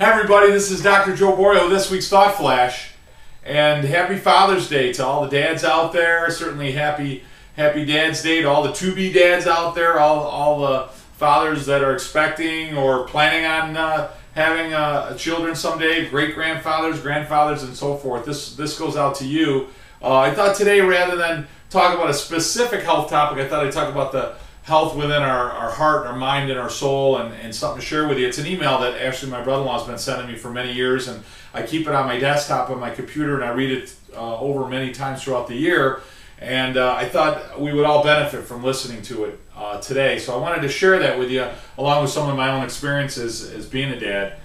Hi everybody, this is Dr. Joe Borio, this week's Thought Flash. And happy Father's Day to all the dads out there. Certainly happy Dad's Day to all the to-be dads out there, all the fathers that are expecting or planning on having children someday, great-grandfathers, grandfathers, and so forth. This goes out to you. I thought today, rather than talk about a specific health topic, I thought I'd talk about the health within our heart, our mind, and our soul, and something to share with you. It's an email that actually my brother-in-law has been sending me for many years, and I keep it on my desktop on my computer, and I read it over many times throughout the year. And I thought we would all benefit from listening to it today. So I wanted to share that with you, along with some of my own experiences as being a dad.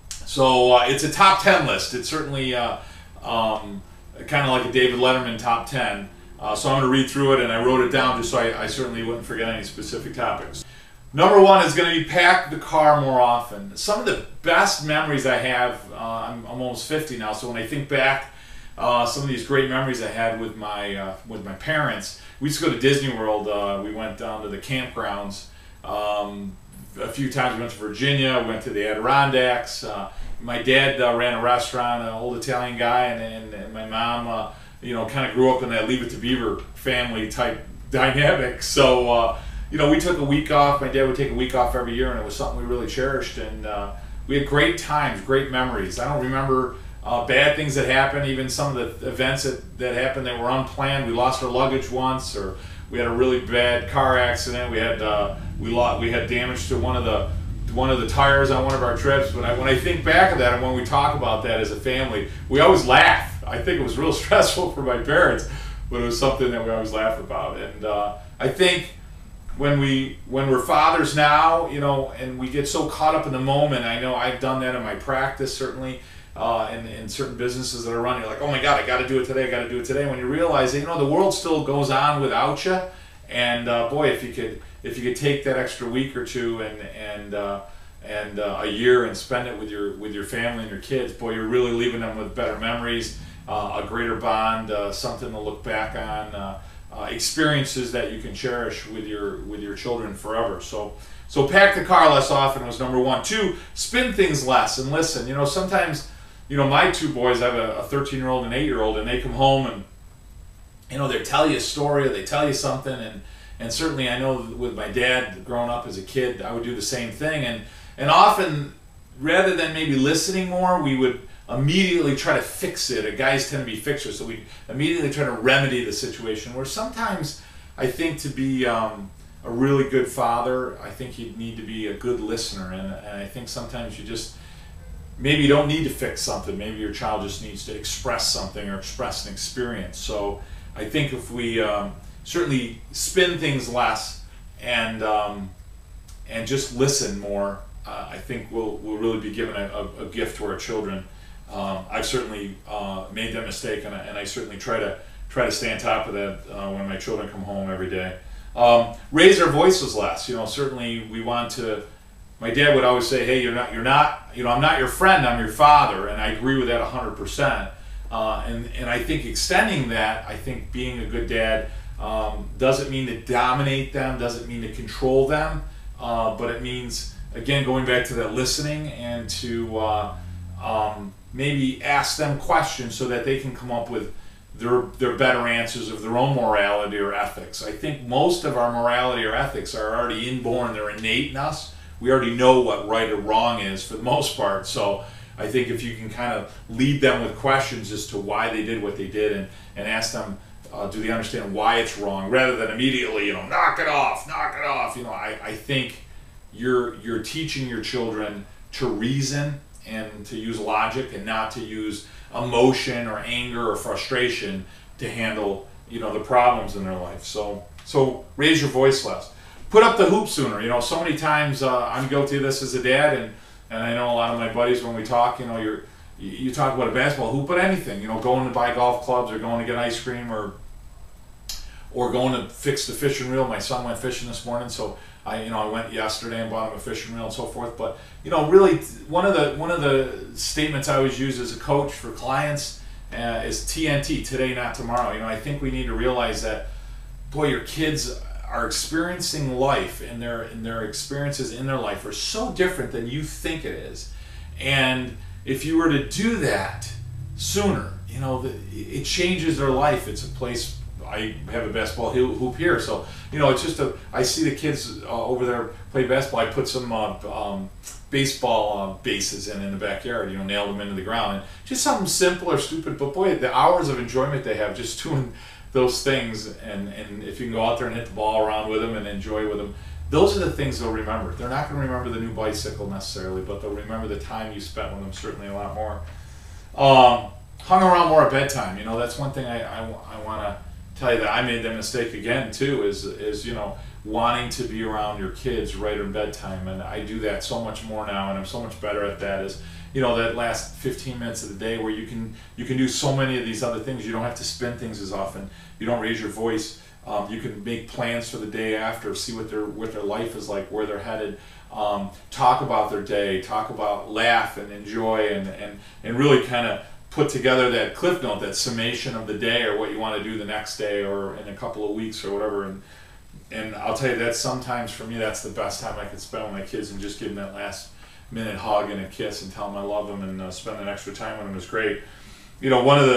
It's a top 10 list. It's certainly kind of like a David Letterman top 10. So I'm going to read through it, and I wrote it down just so I certainly wouldn't forget any specific topics. Number one is going to be pack the car more often. Some of the best memories I have, I'm almost 50 now, so when I think back, some of these great memories I had with my parents. We used to go to Disney World. We went down to the campgrounds. A few times we went to Virginia, we went to the Adirondacks. My dad ran a restaurant, an old Italian guy, and my mom kind of grew up in that Leave It to Beaver family type dynamic. So, we took a week off. My dad would take a week off every year, and it was something we really cherished. And we had great times, great memories. I don't remember bad things that happened, even some of the events that happened that were unplanned. We lost our luggage once, or we had a really bad car accident. We had damage to one of the tires on one of our trips. But when I think back of that, and when we talk about that as a family, we always laugh. I think it was real stressful for my parents, but it was something that we always laugh about. And I think when we're fathers now, and we get so caught up in the moment, I know I've done that in my practice, certainly, in certain businesses that I run, you're like, oh my God, I got to do it today, I got to do it today. When you realize that, the world still goes on without you, and boy, if you could take that extra week or two and a year and spend it with your family and your kids, boy, you're really leaving them with better memories, a greater bond, something to look back on, experiences that you can cherish with your children forever. So pack the car less often was number one. Two, spin things less and listen. Sometimes, my two boys, I have a 13-year-old and 8-year-old, and they come home and they tell you a story, or they tell you something, and certainly I know with my dad growing up as a kid, I would do the same thing, and often, rather than maybe listening more, we would immediately try to fix it. Guys tend to be fixers, so we immediately try to remedy the situation, where sometimes I think to be a really good father, I think you need to be a good listener, and I think sometimes maybe you don't need to fix something. Maybe your child just needs to express something or express an experience. So I think if we certainly spin things less and just listen more, I think we'll really be giving a gift to our children. I've certainly made that mistake, and I certainly try to stay on top of that when my children come home every day. Raise our voices less. Certainly we want to. My dad would always say, "Hey, I'm not your friend. I'm your father," and I agree with that 100%. And I think extending that, I think being a good dad doesn't mean to dominate them, doesn't mean to control them, but it means, again, going back to that listening and to maybe ask them questions so that they can come up with their better answers of their own morality or ethics. I think most of our morality or ethics are already inborn, they're innate in us. We already know what right or wrong is for the most part. So I think if you can kind of lead them with questions as to why they did what they did, and ask them, do they understand why it's wrong, rather than immediately, knock it off. I think you're teaching your children to reason and to use logic, and not to use emotion or anger or frustration to handle the problems in their life. So raise your voice less. Put up the hoop sooner. So many times I'm guilty of this as a dad, and I know a lot of my buddies, when we talk, you talk about a basketball hoop, but anything, going to buy golf clubs, or going to get ice cream, or going to fix the fishing reel. My son went fishing this morning, so I went yesterday and bought him a fishing reel and so forth. But really, one of the statements I always use as a coach for clients is TNT, today, not tomorrow. I think we need to realize that, boy, your kids are experiencing life, and their experiences in their life are so different than you think it is. And if you were to do that sooner, you know, it changes their life. It's a place. I have a basketball hoop here, so you know, it's just I see the kids over there play basketball. I put some baseball bases in the backyard. You know, nailed them into the ground, and just something simple or stupid. But boy, the hours of enjoyment they have just doing those things, and if you can go out there and hit the ball around with them and enjoy with them, those are the things they'll remember. They're not going to remember the new bicycle necessarily, but they'll remember the time you spent with them certainly a lot more. Hung around more at bedtime. You know, that's one thing I want to tell you that I made that mistake again too, is you know, wanting to be around your kids right in bedtime, and I do that so much more now, and I'm so much better at that. Is, you know, that last 15 minutes of the day where you can do so many of these other things. You don't have to spin things as often. You don't raise your voice. You can make plans for the day after, see what their life is like, where they're headed. Talk about their day. Talk about, laugh and enjoy, and really kind of put together that cliff note, that summation of the day, or what you want to do the next day or in a couple of weeks or whatever. And I'll tell you, that sometimes for me, that's the best time I can spend with my kids, and just give them that last minute hug and a kiss and tell them I love them, and spend that extra time with them is great. You know, one of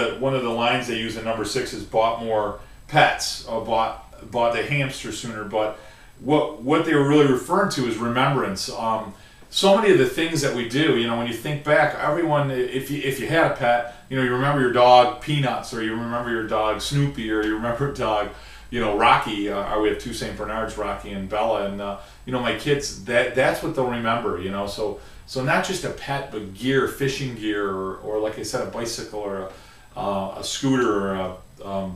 the lines they use in number 6 is bought more pets, or bought the hamster sooner. But what they were really referring to is remembrance. So many of the things that we do, you know, when you think back, everyone, if you had a pet, you know, you remember your dog Peanuts, or you remember your dog Snoopy, or you remember your dog, you know, Rocky. We have 2 St. Bernards, Rocky and Bella, and you know, my kids, that's what they'll remember. You know, so not just a pet, but gear, fishing gear, or like I said, a bicycle, or a scooter, or a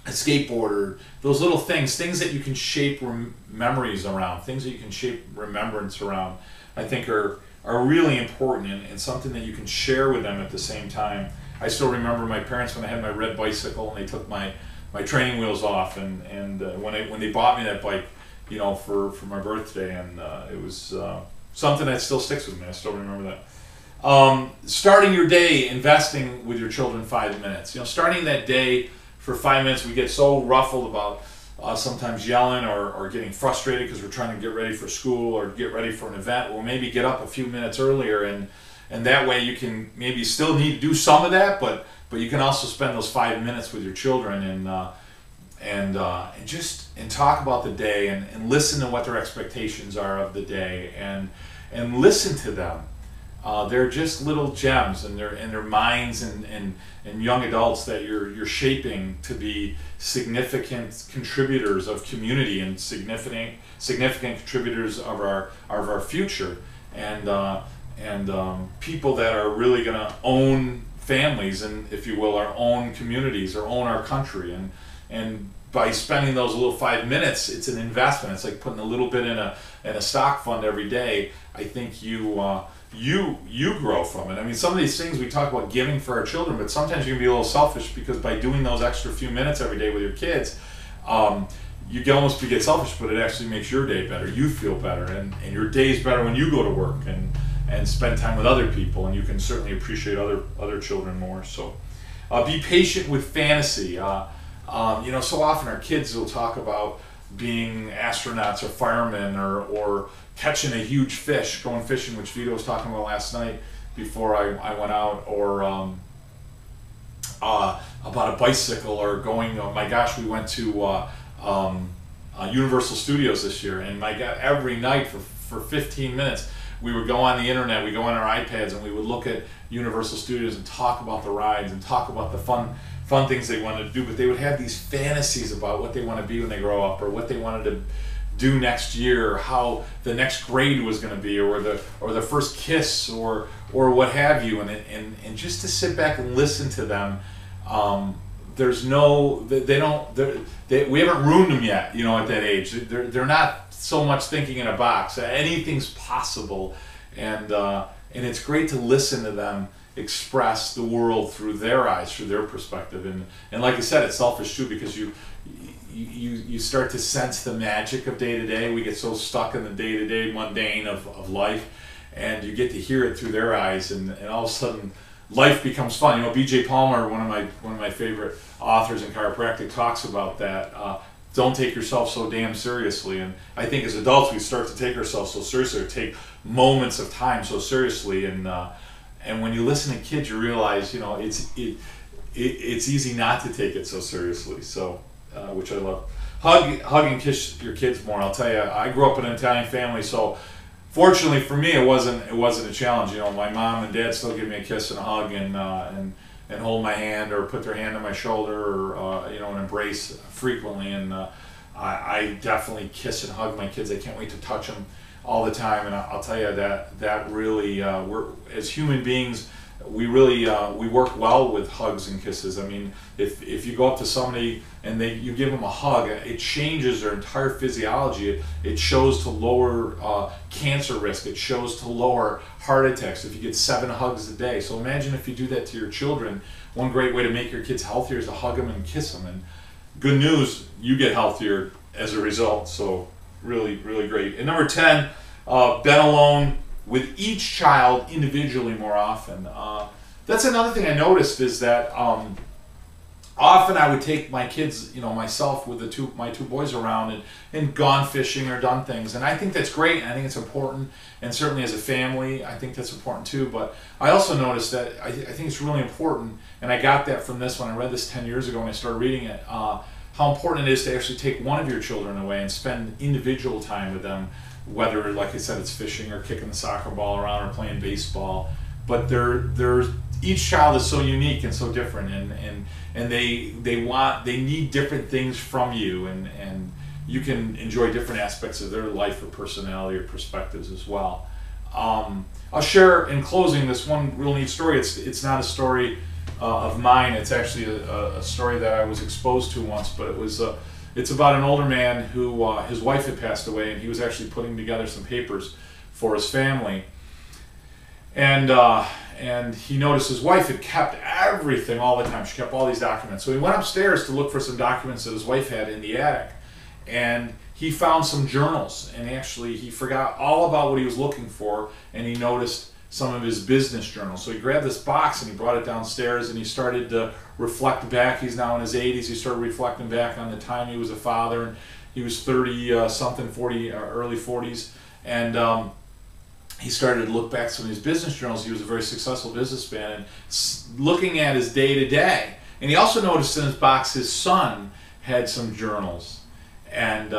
skateboarder. Those little things that you can shape memories around, things that you can shape remembrance around, I think are really important, and something that you can share with them at the same time. I still remember my parents when I had my red bicycle, and they took my training wheels off, and when they bought me that bike, you know, for my birthday, and it was something that still sticks with me. I still remember that. Starting your day, investing with your children 5 minutes. You know, starting that day for 5 minutes. We get so ruffled about sometimes yelling or getting frustrated because we're trying to get ready for school or get ready for an event. We'll maybe get up a few minutes earlier, and that way you can maybe still need to do some of that, but you can also spend those 5 minutes with your children and talk about the day, and listen to what their expectations are of the day, and listen to them. They're just little gems, and their minds and young adults that you're shaping to be significant contributors of community, and significant contributors of our future, and people that are really going to own families, and if you will, our own communities, or own our country. And by spending those little 5 minutes, it's an investment. It's like putting a little bit in a stock fund every day. I think you grow from it. I mean, some of these things we talk about giving for our children, but sometimes you can be a little selfish, because by doing those extra few minutes every day with your kids, you can almost get selfish, but it actually makes your day better. You feel better, and your day's better when you go to work and spend time with other people, and you can certainly appreciate other children more. So be patient with fantasy. You know, so often our kids will talk about being astronauts or firemen, or catching a huge fish, going fishing, which Vito was talking about last night before I went out, or about a bicycle, or going, oh my gosh, we went to Universal Studios this year, and my God, every night for 15 minutes, we would go on the internet, we go on our iPads, and we would look at Universal Studios and talk about the rides, and talk about the fun things they wanted to do. But they would have these fantasies about what they want to be when they grow up, or what they wanted to do next year, or how the next grade was going to be, or the first kiss, or what have you, and just to sit back and listen to them. There's no, we haven't ruined them yet, you know, at that age. They're not so much thinking in a box. Anything's possible, and it's great to listen to them express the world through their eyes, through their perspective. And like I said, it's selfish too, because you start to sense the magic of day to day. We get so stuck in the day to day mundane of life, and you get to hear it through their eyes, and all of a sudden life becomes fun. You know, B.J. Palmer, one of my favorite authors in chiropractic, talks about that. don't take yourself so damn seriously. And I think as adults we start to take ourselves so seriously, or take moments of time so seriously. And when you listen to kids, you realize, you know, it's easy not to take it so seriously. So, which I love. Hug and kiss your kids more. I'll tell you, I grew up in an Italian family, so fortunately for me, it wasn't a challenge. You know, my mom and dad still give me a kiss and a hug, and hold my hand, or put their hand on my shoulder, or you know, an embrace frequently. And I definitely kiss and hug my kids. I can't wait to touch them all the time. And I'll tell you that really, we're, as human beings, we really we work well with hugs and kisses. I mean, if you go up to somebody and you give them a hug, it changes their entire physiology. It shows to lower cancer risk. It shows to lower heart attacks if you get 7 hugs a day. So imagine if you do that to your children. One great way to make your kids healthier is to hug them and kiss them. And good news, you get healthier as a result. So really, really great. And number 10, been alone with each child individually more often. That's another thing I noticed, is that often I would take my kids, you know, myself with my two boys around and gone fishing or done things. And I think that's great, and I think it's important. And certainly as a family, I think that's important too. But I also noticed that I think it's really important, and I got that from this when I read this 10 years ago when I started reading it, how important it is to actually take one of your children away and spend individual time with them, whether, like I said, it's fishing or kicking the soccer ball around or playing baseball. But each child is so unique and so different, and they need different things from you, and you can enjoy different aspects of their life or personality or perspectives as well. I'll share in closing this one real neat story. It's not a story of mine. It's actually a story that I was exposed to once, but it's about an older man who his wife had passed away, and he was actually putting together some papers for his family. And he noticed his wife had kept everything all the time. She kept all these documents. So he went upstairs to look for some documents that his wife had in the attic. And he found some journals. And actually, he forgot all about what he was looking for, and he noticed some of his business journals. So he grabbed this box and he brought it downstairs, and he started to reflect back. He's now in his 80s. He started reflecting back on the time he was a father. And he was 30-something, 40, early 40s. And he started to look back some of his business journals. He was a very successful businessman, and looking at his day-to-day. And he also noticed in his box his son had some journals. And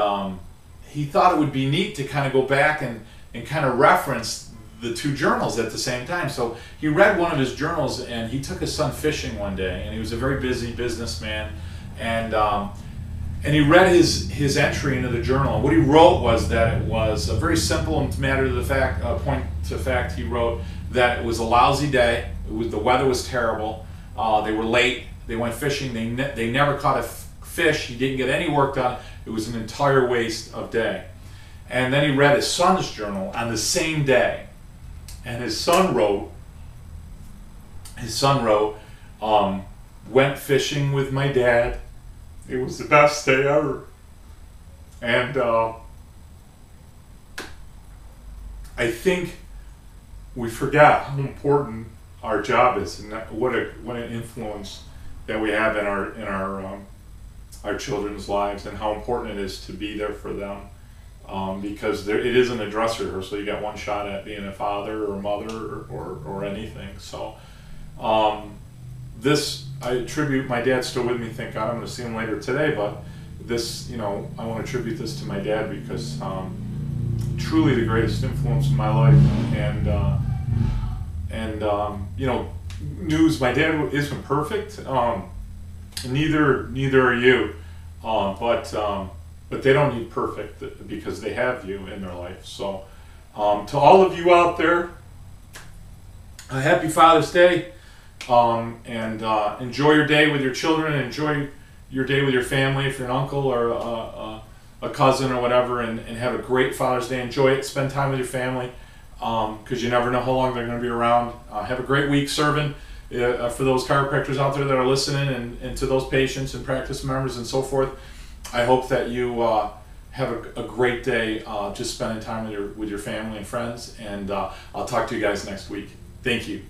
he thought it would be neat to kind of go back and kind of reference the two journals at the same time. So he read one of his journals, and he took his son fishing one day, and he was a very busy businessman. And he read his entry into the journal, and what he wrote was that it was a very simple and point to fact. He wrote that it was a lousy day. The weather was terrible. They were late. They went fishing. They never caught a fish. He didn't get any work done. It was an entire waste of day. And then he read his son's journal on the same day, and his son wrote, went fishing with my dad. It was the best day ever. And I think we forget how important our job is, and what an influence that we have in our children's lives, and how important it is to be there for them. Because it isn't a dress rehearsal. You got one shot at being a father or a mother or anything. So I attribute, my dad's still with me, thank God. I'm going to see him later today, but this, you know, I want to attribute this to my dad, because truly the greatest influence in my life. And you know, news, my dad isn't perfect, neither are you, but they don't need perfect, because they have you in their life. So to all of you out there, a happy Father's Day. Enjoy your day with your children, enjoy your day with your family, if you're an uncle or a cousin or whatever, and have a great Father's Day. Enjoy it, spend time with your family, because you never know how long they're going to be around. Have a great week serving, for those chiropractors out there that are listening, and to those patients and practice members and so forth. I hope that you have a great day just spending time with your family and friends, and I'll talk to you guys next week. Thank you.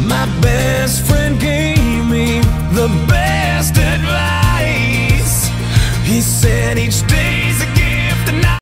My best friend gave me the best advice. He said each day